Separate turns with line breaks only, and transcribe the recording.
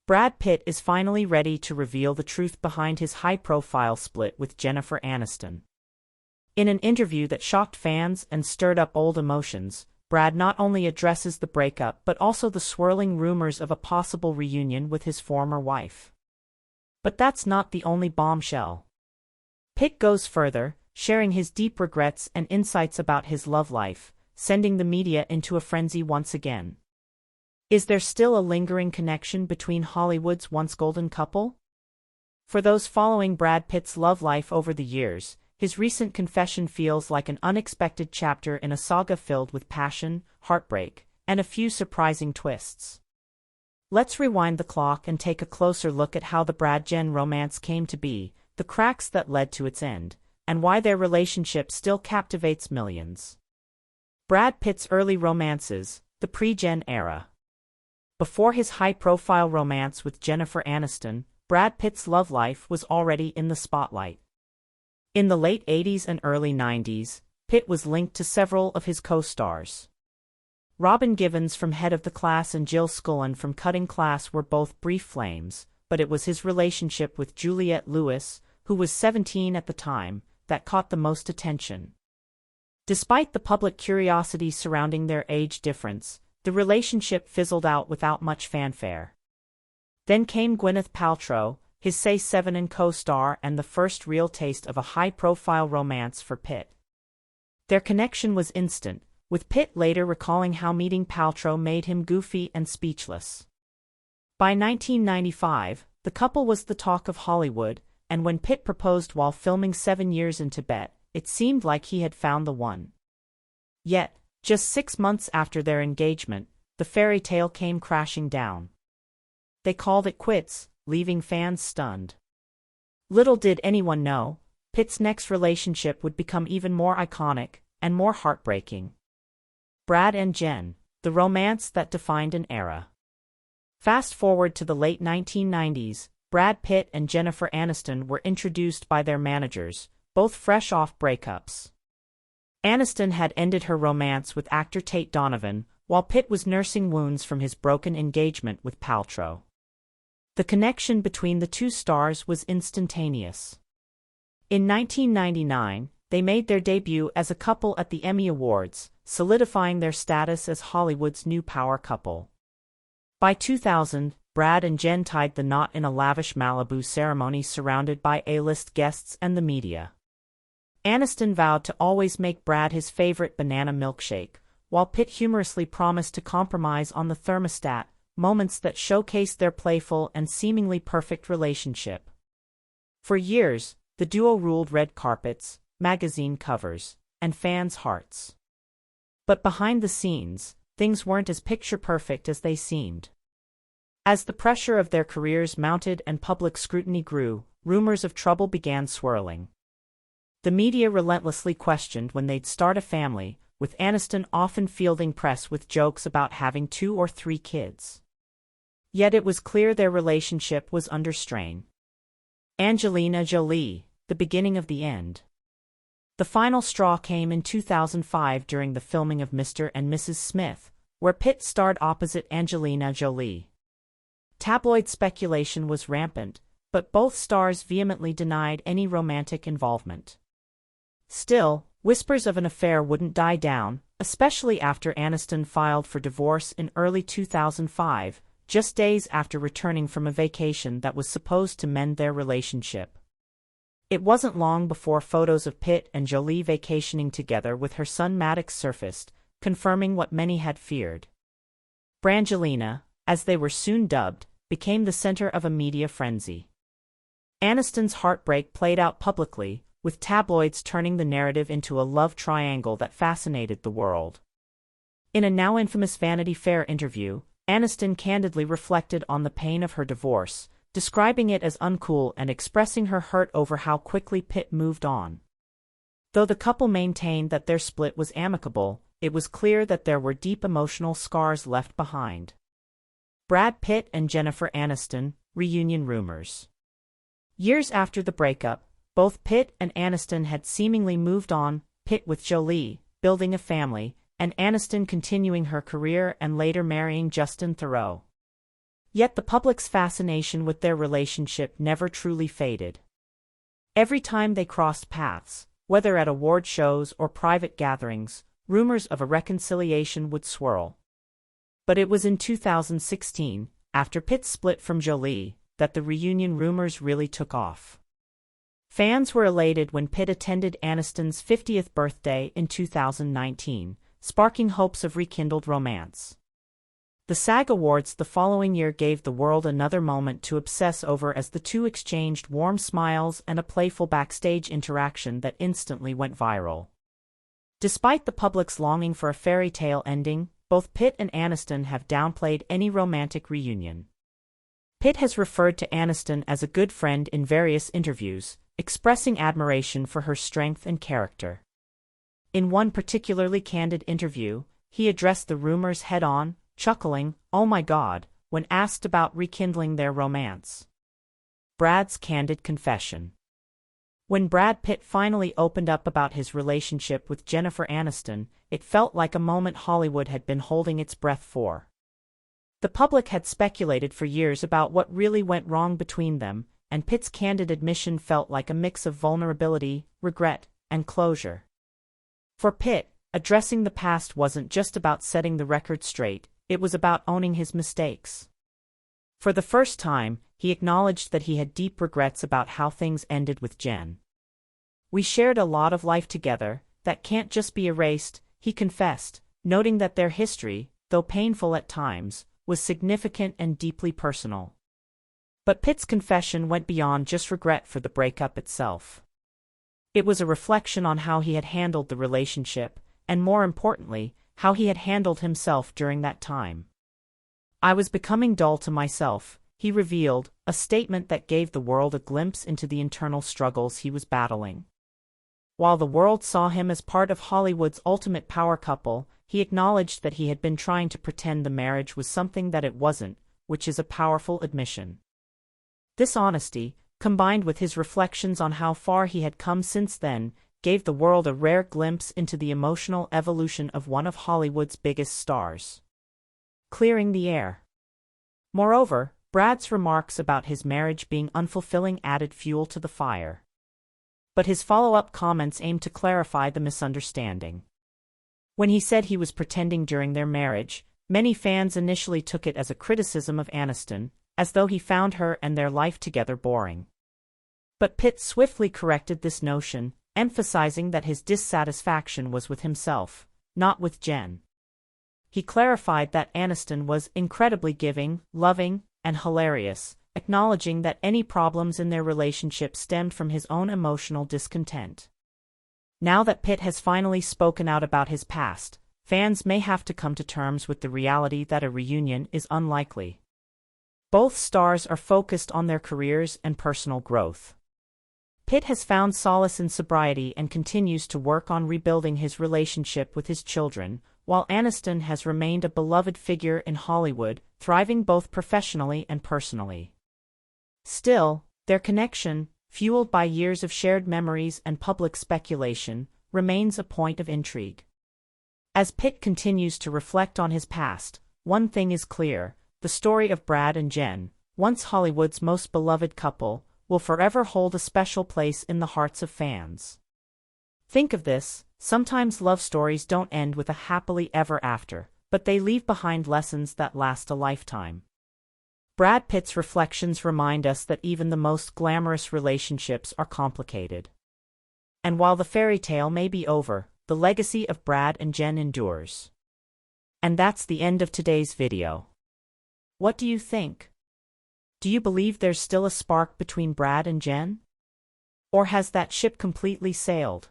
Brad Pitt is finally ready to reveal the truth behind his high-profile split with Jennifer Aniston. In an interview that shocked fans and stirred up old emotions, Brad not only addresses the breakup but also the swirling rumors of a possible reunion with his former wife. But that's not the only bombshell. Pitt goes further, sharing his deep regrets and insights about his love life, sending the media into a frenzy once again. Is there still a lingering connection between Hollywood's once golden couple? For those following Brad Pitt's love life over the years, his recent confession feels like an unexpected chapter in a saga filled with passion, heartbreak, and a few surprising twists. Let's rewind the clock and take a closer look at how the Brad-Jen romance came to be, the cracks that led to its end, and why their relationship still captivates millions. Brad Pitt's early romances, the pre-Jen era. Before his high-profile romance with Jennifer Aniston, Brad Pitt's love life was already in the spotlight. In the late 80s and early 90s, Pitt was linked to several of his co-stars. Robin Givens from Head of the Class and Jill Scullin from Cutting Class were both brief flames, but it was his relationship with Juliette Lewis, who was 17 at the time, that caught the most attention. Despite the public curiosity surrounding their age difference, the relationship fizzled out without much fanfare. Then came Gwyneth Paltrow, his Say Seven and co-star, and the first real taste of a high-profile romance for Pitt. Their connection was instant, with Pitt later recalling how meeting Paltrow made him goofy and speechless. By 1995, the couple was the talk of Hollywood, and when Pitt proposed while filming 7 Years in Tibet, it seemed like he had found the one. Yet, just 6 months after their engagement, the fairy tale came crashing down. They called it quits, leaving fans stunned. Little did anyone know, Pitt's next relationship would become even more iconic and more heartbreaking. Brad and Jen, the romance that defined an era. Fast forward to the late 1990s, Brad Pitt and Jennifer Aniston were introduced by their managers, both fresh off breakups. Aniston had ended her romance with actor Tate Donovan, while Pitt was nursing wounds from his broken engagement with Paltrow. The connection between the two stars was instantaneous. In 1999, they made their debut as a couple at the Emmy Awards, solidifying their status as Hollywood's new power couple. By 2000, Brad and Jen tied the knot in a lavish Malibu ceremony surrounded by A-list guests and the media. Aniston vowed to always make Brad his favorite banana milkshake, while Pitt humorously promised to compromise on the thermostat, moments that showcased their playful and seemingly perfect relationship. For years, the duo ruled red carpets, magazine covers, and fans' hearts. But behind the scenes, things weren't as picture-perfect as they seemed. As the pressure of their careers mounted and public scrutiny grew, rumors of trouble began swirling. The media relentlessly questioned when they'd start a family, with Aniston often fielding press with jokes about having 2 or 3 kids. Yet it was clear their relationship was under strain. Angelina Jolie, the beginning of the end. The final straw came in 2005 during the filming of Mr. and Mrs. Smith, where Pitt starred opposite Angelina Jolie. Tabloid speculation was rampant, but both stars vehemently denied any romantic involvement. Still, whispers of an affair wouldn't die down, especially after Aniston filed for divorce in early 2005, just days after returning from a vacation that was supposed to mend their relationship. It wasn't long before photos of Pitt and Jolie vacationing together with her son Maddox surfaced, confirming what many had feared. Brangelina, as they were soon dubbed, became the center of a media frenzy. Aniston's heartbreak played out publicly, with tabloids turning the narrative into a love triangle that fascinated the world. In a now infamous Vanity Fair interview, Aniston candidly reflected on the pain of her divorce, describing it as uncool and expressing her hurt over how quickly Pitt moved on. Though the couple maintained that their split was amicable, it was clear that there were deep emotional scars left behind. Brad Pitt and Jennifer Aniston, reunion rumors. Years after the breakup, both Pitt and Aniston had seemingly moved on, Pitt with Jolie, building a family, and Aniston continuing her career and later marrying Justin Theroux. Yet the public's fascination with their relationship never truly faded. Every time they crossed paths, whether at award shows or private gatherings, rumors of a reconciliation would swirl. But it was in 2016, after Pitt split from Jolie, that the reunion rumors really took off. Fans were elated when Pitt attended Aniston's 50th birthday in 2019, sparking hopes of rekindled romance. The SAG Awards the following year gave the world another moment to obsess over as the two exchanged warm smiles and a playful backstage interaction that instantly went viral. Despite the public's longing for a fairy tale ending, both Pitt and Aniston have downplayed any romantic reunion. Pitt has referred to Aniston as a good friend in various interviews, expressing admiration for her strength and character. In one particularly candid interview, he addressed the rumors head-on, chuckling, "Oh my God," when asked about rekindling their romance. Brad's candid confession. When Brad Pitt finally opened up about his relationship with Jennifer Aniston, it felt like a moment Hollywood had been holding its breath for. The public had speculated for years about what really went wrong between them, and Pitt's candid admission felt like a mix of vulnerability, regret, and closure. For Pitt, addressing the past wasn't just about setting the record straight, it was about owning his mistakes. For the first time, he acknowledged that he had deep regrets about how things ended with Jen. "We shared a lot of life together, that can't just be erased," he confessed, noting that their history, though painful at times, was significant and deeply personal. But Pitt's confession went beyond just regret for the breakup itself. It was a reflection on how he had handled the relationship, and more importantly, how he had handled himself during that time. "I was becoming dull to myself," he revealed, a statement that gave the world a glimpse into the internal struggles he was battling. While the world saw him as part of Hollywood's ultimate power couple, he acknowledged that he had been trying to pretend the marriage was something that it wasn't, which is a powerful admission. This honesty, combined with his reflections on how far he had come since then, gave the world a rare glimpse into the emotional evolution of one of Hollywood's biggest stars. Clearing the air. Moreover, Brad's remarks about his marriage being unfulfilling added fuel to the fire. But his follow-up comments aimed to clarify the misunderstanding. When he said he was pretending during their marriage, many fans initially took it as a criticism of Aniston, as though he found her and their life together boring. But Pitt swiftly corrected this notion, emphasizing that his dissatisfaction was with himself, not with Jen. He clarified that Aniston was incredibly giving, loving, and hilarious, acknowledging that any problems in their relationship stemmed from his own emotional discontent. Now that Pitt has finally spoken out about his past, fans may have to come to terms with the reality that a reunion is unlikely. Both stars are focused on their careers and personal growth. Pitt has found solace in sobriety and continues to work on rebuilding his relationship with his children, while Aniston has remained a beloved figure in Hollywood, thriving both professionally and personally. Still, their connection, fueled by years of shared memories and public speculation, remains a point of intrigue. As Pitt continues to reflect on his past, one thing is clear: the story of Brad and Jen, once Hollywood's most beloved couple, will forever hold a special place in the hearts of fans. Think of this: sometimes love stories don't end with a happily ever after, but they leave behind lessons that last a lifetime. Brad Pitt's reflections remind us that even the most glamorous relationships are complicated. And while the fairy tale may be over, the legacy of Brad and Jen endures. And that's the end of today's video. What do you think? Do you believe there's still a spark between Brad and Jen? Or has that ship completely sailed?